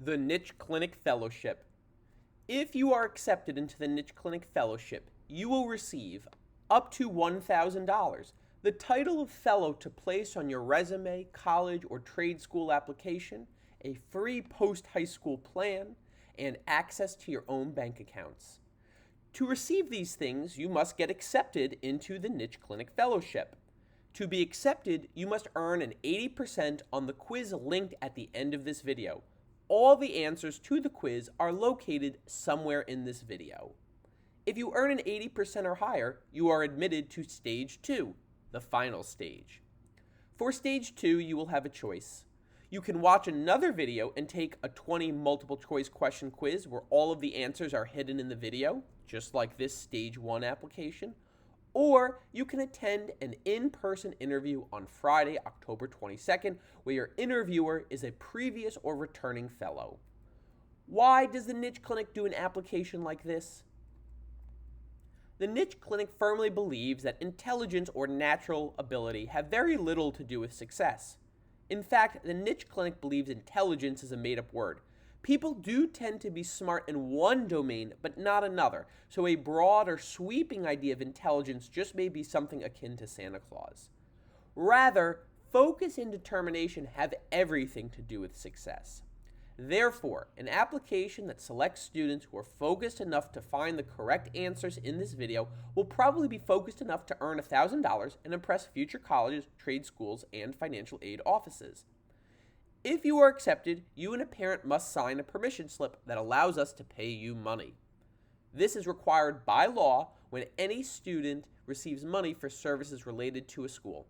The Niche Clinic Fellowship. If you are accepted into the Niche Clinic Fellowship, you will receive up to $1,000, the title of fellow to place on your resume, college, or trade school application, a free post-high school plan, and access to your own bank accounts. To receive these things, you must get accepted into the Niche Clinic Fellowship. To be accepted, you must earn an 80% on the quiz linked at the end of this video. All the answers to the quiz are located somewhere in this video. If you earn an 80% or higher, you are admitted to Stage 2, the final stage. For Stage 2, you will have a choice. You can watch another video and take a 20 multiple choice question quiz where all of the answers are hidden in the video, just like this Stage 1 application. Or you can attend an in-person interview on Friday, October 22nd, where your interviewer is a previous or returning fellow. Why does the Niche Clinic do an application like this? The Niche Clinic firmly believes that intelligence or natural ability have very little to do with success. In fact, the Niche Clinic believes intelligence is a made-up word. People do tend to be smart in one domain, but not another, so a broad or sweeping idea of intelligence just may be something akin to Santa Claus. Rather, focus and determination have everything to do with success. Therefore, an application that selects students who are focused enough to find the correct answers in this video will probably be focused enough to earn $1,000 and impress future colleges, trade schools, and financial aid offices. If you are accepted, you and a parent must sign a permission slip that allows us to pay you money. This is required by law when any student receives money for services related to a school.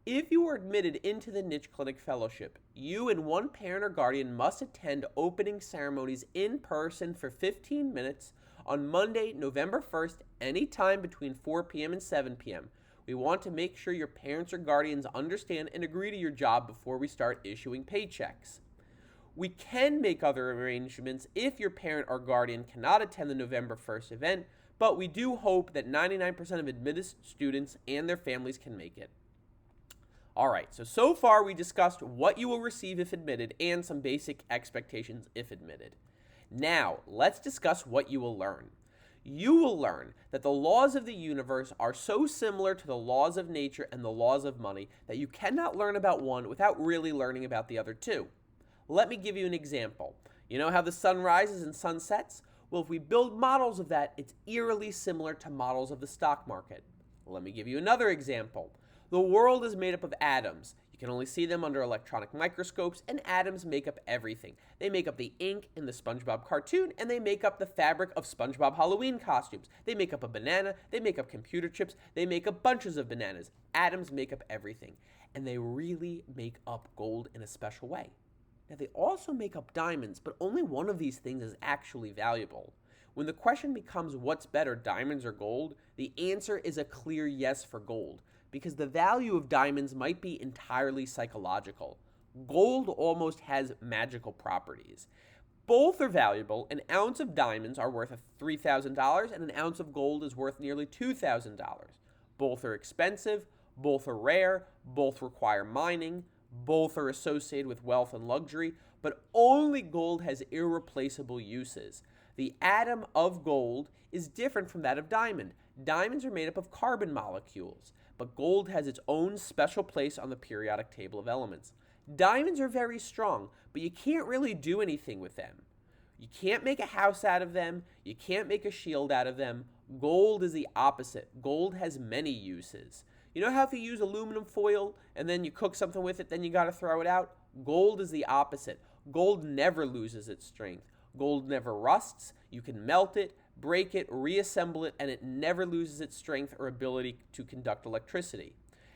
If you are admitted into the Niche Clinic Fellowship, you and one parent or guardian must attend opening ceremonies in person for 15 minutes on Monday, November 1st, anytime between 4 p.m. and 7 p.m. We want to make sure your parents or guardians understand and agree to your job before we start issuing paychecks. We can make other arrangements if your parent or guardian cannot attend the November 1st event, but we do hope that 99% of admitted students and their families can make it. Alright, so far we discussed what you will receive if admitted and some basic expectations if admitted. Now, let's discuss what you will learn. You will learn that the laws of the universe are so similar to the laws of nature and the laws of money that you cannot learn about one without really learning about the other two. Let me give you an example. You know how the sun rises and sun sets? Well, if we build models of that, it's eerily similar to models of the stock market. Let me give you another example. The world is made up of atoms. You can only see them under electronic microscopes, and atoms make up everything. They make up the ink in the SpongeBob cartoon, and they make up the fabric of SpongeBob Halloween costumes. They make up a banana, they make up computer chips, they make up bunches of bananas. Atoms make up everything, and they really make up gold in a special way. Now, they also make up diamonds, but only one of these things is actually valuable. When the question becomes what's better, diamonds or gold, the answer is a clear yes for gold, because the value of diamonds might be entirely psychological. Gold almost has magical properties. Both are valuable. An ounce of diamonds are worth $3,000 and an ounce of gold is worth nearly $2,000. Both are expensive, both are rare, both require mining, both are associated with wealth and luxury, but only gold has irreplaceable uses. The atom of gold is different from that of diamond. Diamonds are made up of carbon molecules, but gold has its own special place on the periodic table of elements. Diamonds are very strong, but you can't really do anything with them. You can't make a house out of them. You can't make a shield out of them. Gold is the opposite. Gold has many uses. You know how if you use aluminum foil and then you cook something with it, then you got to throw it out? Gold is the opposite. Gold never loses its strength. Gold never rusts. You can melt it, break it, reassemble it, and it never loses its strength or ability to conduct electricity.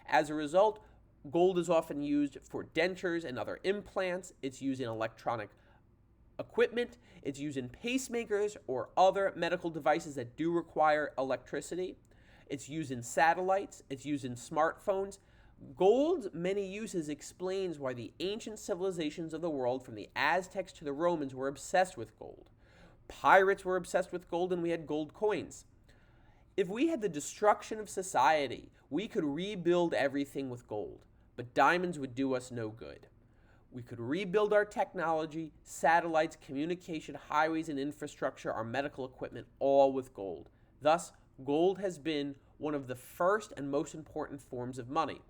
As a result, gold is often used for dentures and other implants. It's used in electronic equipment. It's used in pacemakers or other medical devices that do require electricity. It's used in satellites. It's used in smartphones. Gold's many uses explains why the ancient civilizations of the world, from the Aztecs to the Romans, were obsessed with gold. Pirates were obsessed with gold, and we had gold coins. If we had the destruction of society, we could rebuild everything with gold, but diamonds would do us no good. We could rebuild our technology, satellites, communication, highways, and infrastructure, our medical equipment, all with gold. Thus, gold has been one of the first and most important forms of money.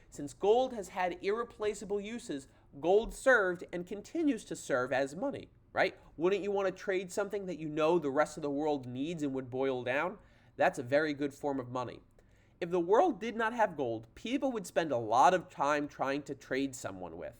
Since gold has had irreplaceable uses, gold served and continues to serve as money, right? Wouldn't you want to trade something that you know the rest of the world needs and would boil down? That's a very good form of money. If the world did not have gold, people would spend a lot of time trying to trade someone with.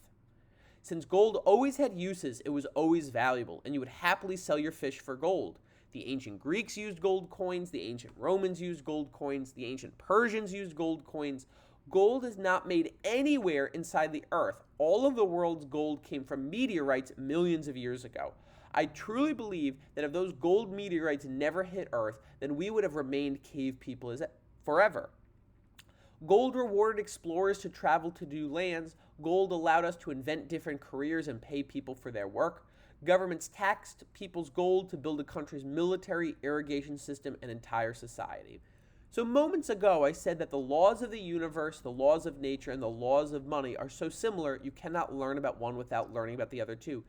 Since gold always had uses, it was always valuable, and you would happily sell your fish for gold. The ancient Greeks used gold coins, the ancient Romans used gold coins, the ancient Persians used gold coins. Gold is not made anywhere inside the earth. All of the world's gold came from meteorites millions of years ago. I truly believe that if those gold meteorites never hit Earth, then we would have remained cave people forever. Gold rewarded explorers to travel to new lands. Gold allowed us to invent different careers and pay people for their work. Governments taxed people's gold to build a country's military, irrigation system, and entire society. So moments ago, I said that the laws of the universe, the laws of nature, and the laws of money are so similar, you cannot learn about one without learning about the other two.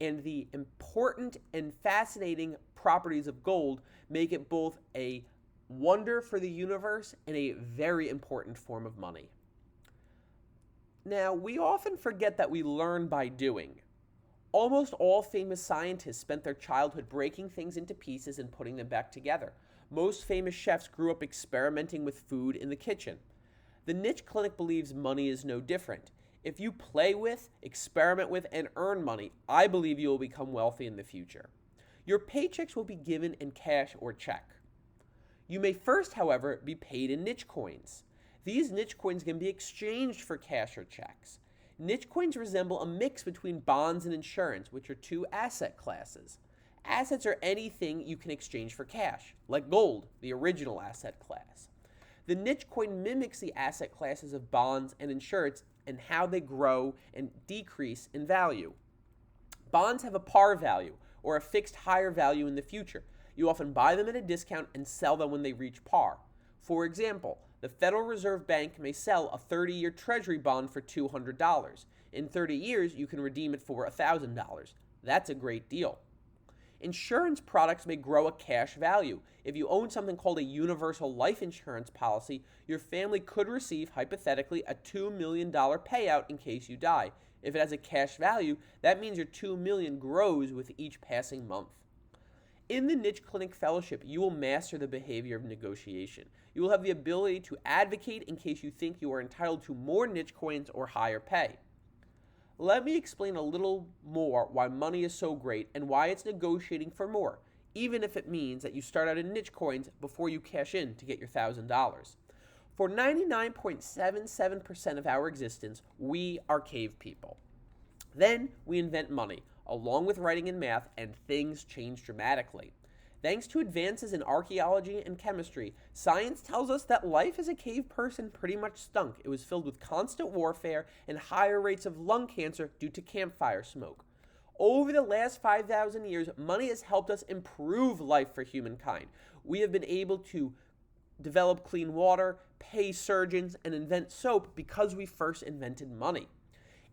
And the important and fascinating properties of gold make it both a wonder for the universe and a very important form of money. Now, we often forget that we learn by doing. Almost all famous scientists spent their childhood breaking things into pieces and putting them back together. Most famous chefs grew up experimenting with food in the kitchen. The Niche Clinic believes money is no different. If you play with, experiment with, and earn money, I believe you will become wealthy in the future. Your paychecks will be given in cash or check. You may first, however, be paid in niche coins. These niche coins can be exchanged for cash or checks. Niche coins resemble a mix between bonds and insurance, which are two asset classes. Assets are anything you can exchange for cash, like gold, the original asset class. The niche coin mimics the asset classes of bonds and insurance and how they grow and decrease in value. Bonds have a par value, or a fixed higher value in the future. You often buy them at a discount and sell them when they reach par. For example, the Federal Reserve Bank may sell a 30-year Treasury bond for $200. In 30 years, you can redeem it for $1,000. That's a great deal. Insurance products may grow a cash value. If you own something called a universal life insurance policy, your family could receive, hypothetically, a $2 million payout in case you die. If it has a cash value, that means your $2 million grows with each passing month. In the Niche Clinic Fellowship, you will master the behavior of negotiation. You will have the ability to advocate in case you think you are entitled to more niche coins or higher pay. Let me explain a little more why money is so great and why it's negotiating for more, even if it means that you start out in niche coins before you cash in to get your $1,000. For 99.77% of our existence, we are cave people. Then we invent money, along with writing and math, and things change dramatically. Thanks to advances in archaeology and chemistry, science tells us that life as a cave person pretty much stunk. It was filled with constant warfare and higher rates of lung cancer due to campfire smoke. Over the last 5,000 years, money has helped us improve life for humankind. We have been able to develop clean water, pay surgeons, and invent soap because we first invented money.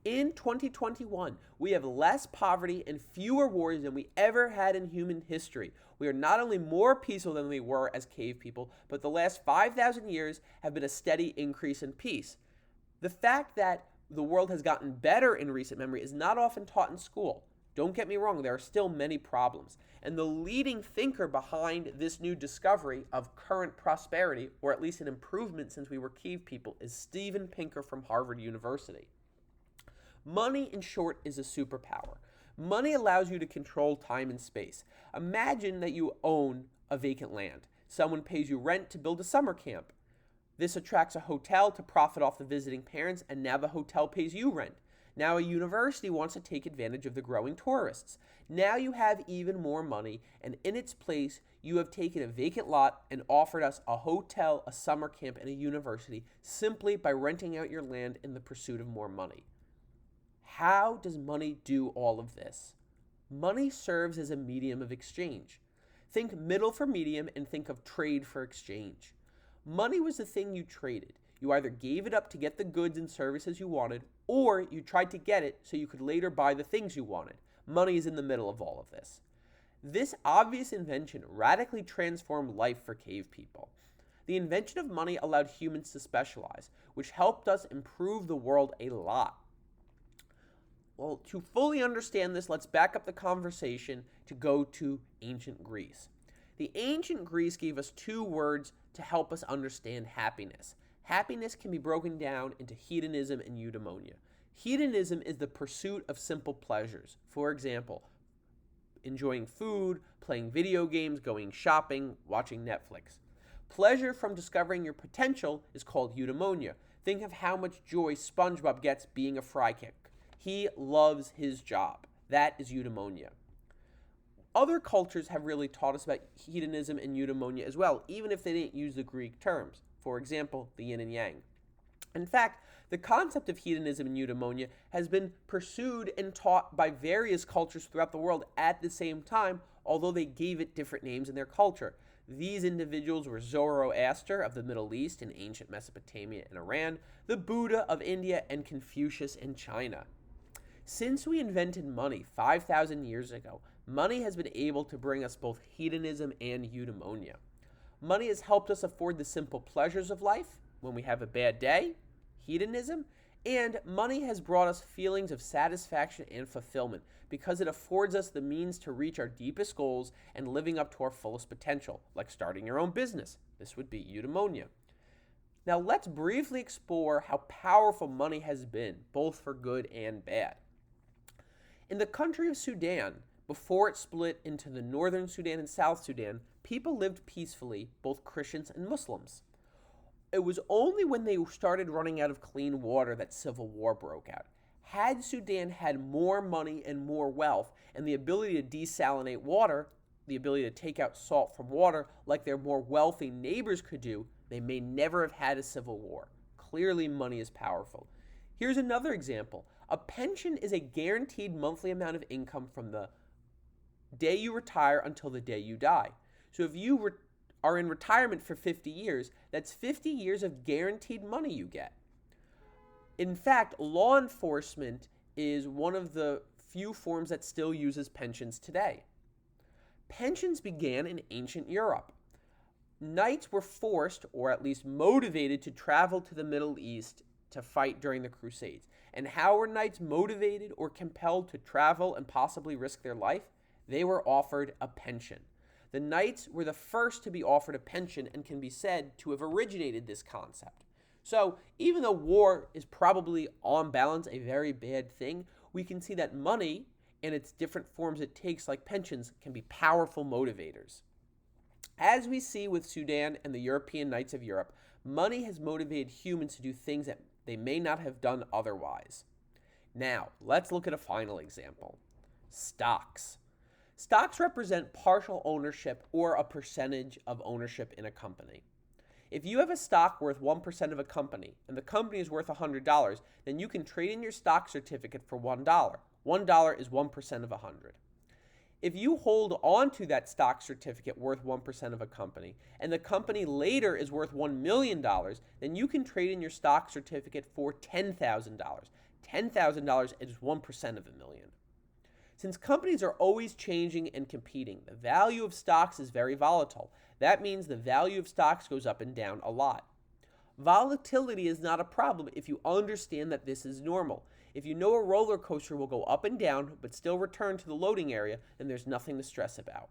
In 2021, we have less poverty and fewer wars than we ever had in human history. We are not only more peaceful than we were as cave people, but the last 5,000 years have been a steady increase in peace. The fact that the world has gotten better in recent memory is not often taught in school. Don't get me wrong, there are still many problems. And the leading thinker behind this new discovery of current prosperity, or at least an improvement since we were cave people, is Steven Pinker from Harvard University. Money, in short, is a superpower. Money allows you to control time and space. Imagine that you own a vacant land. Someone pays you rent to build a summer camp. This attracts a hotel to profit off the visiting parents, and now the hotel pays you rent. Now a university wants to take advantage of the growing tourists. Now you have even more money, and in its place, you have taken a vacant lot and offered us a hotel, a summer camp, and a university simply by renting out your land in the pursuit of more money. How does money do all of this? Money serves as a medium of exchange. Think middle for medium and think of trade for exchange. Money was the thing you traded. You either gave it up to get the goods and services you wanted, or you tried to get it so you could later buy the things you wanted. Money is in the middle of all of this. This obvious invention radically transformed life for cave people. The invention of money allowed humans to specialize, which helped us improve the world a lot. Well, to fully understand this, let's back up the conversation to go to ancient Greece. The ancient Greece gave us two words to help us understand happiness. Happiness can be broken down into hedonism and eudaimonia. Hedonism is the pursuit of simple pleasures. For example, enjoying food, playing video games, going shopping, watching Netflix. Pleasure from discovering your potential is called eudaimonia. Think of how much joy SpongeBob gets being a fry cook. He loves his job. That is eudaimonia. Other cultures have really taught us about hedonism and eudaimonia as well, even if they didn't use the Greek terms. For example, the yin and yang. In fact, the concept of hedonism and eudaimonia has been pursued and taught by various cultures throughout the world at the same time, although they gave it different names in their culture. These individuals were Zoroaster of the Middle East in ancient Mesopotamia and Iran, the Buddha of India, and Confucius in China. Since we invented money 5,000 years ago, money has been able to bring us both hedonism and eudaimonia. Money has helped us afford the simple pleasures of life when we have a bad day, hedonism, and money has brought us feelings of satisfaction and fulfillment because it affords us the means to reach our deepest goals and living up to our fullest potential, like starting your own business. This would be eudaimonia. Now let's briefly explore how powerful money has been, both for good and bad. In the country of Sudan, before it split into the northern Sudan and South Sudan, people lived peacefully, both Christians and Muslims. It was only when they started running out of clean water that civil war broke out. Had Sudan had more money and more wealth and the ability to desalinate water, the ability to take out salt from water like their more wealthy neighbors could do, they may never have had a civil war. Clearly, money is powerful. Here's another example. A pension is a guaranteed monthly amount of income from the day you retire until the day you die. So if you are in retirement for 50 years, that's 50 years of guaranteed money you get. In fact, law enforcement is one of the few forms that still uses pensions today. Pensions began in ancient Europe. Knights were forced, or at least motivated, to travel to the Middle East to fight during the Crusades. And how were knights motivated or compelled to travel and possibly risk their life? They were offered a pension. The knights were the first to be offered a pension and can be said to have originated this concept. So even though war is probably on balance a very bad thing, we can see that money and its different forms it takes, like pensions, can be powerful motivators. As we see with Sudan and the European Knights of Europe, money has motivated humans to do things that they may not have done otherwise. Now, let's look at a final example. Stocks. Stocks represent partial ownership or a percentage of ownership in a company. If you have a stock worth 1% of a company and the company is worth $100, then you can trade in your stock certificate for $1. $1 is 1% of 100. If you hold on to that stock certificate worth 1% of a company and the company later is worth $1 million, then you can trade in your stock certificate for $10,000. $10,000 is 1% of a million. Since companies are always changing and competing, the value of stocks is very volatile. That means the value of stocks goes up and down a lot. Volatility is not a problem if you understand that this is normal. If you know a roller coaster will go up and down but still return to the loading area, then there's nothing to stress about.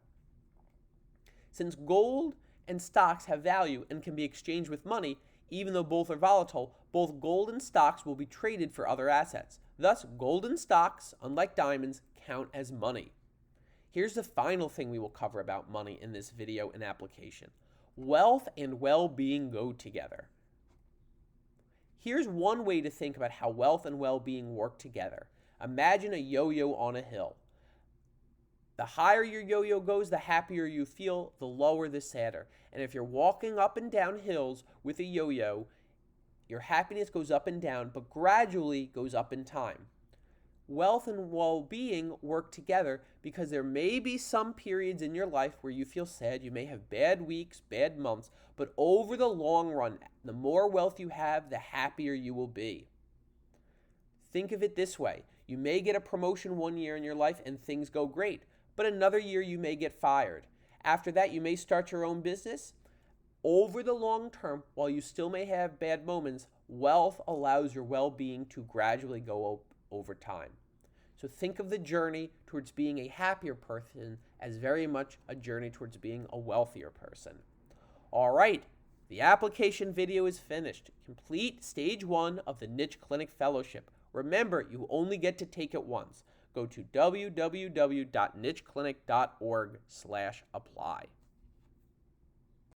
Since gold and stocks have value and can be exchanged with money, even though both are volatile, both gold and stocks will be traded for other assets. Thus, gold and stocks, unlike diamonds, count as money. Here's the final thing we will cover about money in this video and application. Wealth and well-being go together. Here's one way to think about how wealth and well-being work together. Imagine a yo-yo on a hill. The higher your yo-yo goes, the happier you feel, the lower, the sadder. And if you're walking up and down hills with a yo-yo, your happiness goes up and down, but gradually goes up in time. Wealth and well-being work together because there may be some periods in your life where you feel sad. You may have bad weeks, bad months, but over the long run, the more wealth you have, the happier you will be. Think of it this way. You may get a promotion one year in your life and things go great, but another year you may get fired. After that, you may start your own business. Over the long term, while you still may have bad moments, wealth allows your well-being to gradually go up over time. So think of the journey towards being a happier person as very much a journey towards being a wealthier person. All right, the application video is finished. Complete stage 1 of the Niche Clinic Fellowship. Remember, you only get to take it once. Go to www.nicheclinic.org/apply.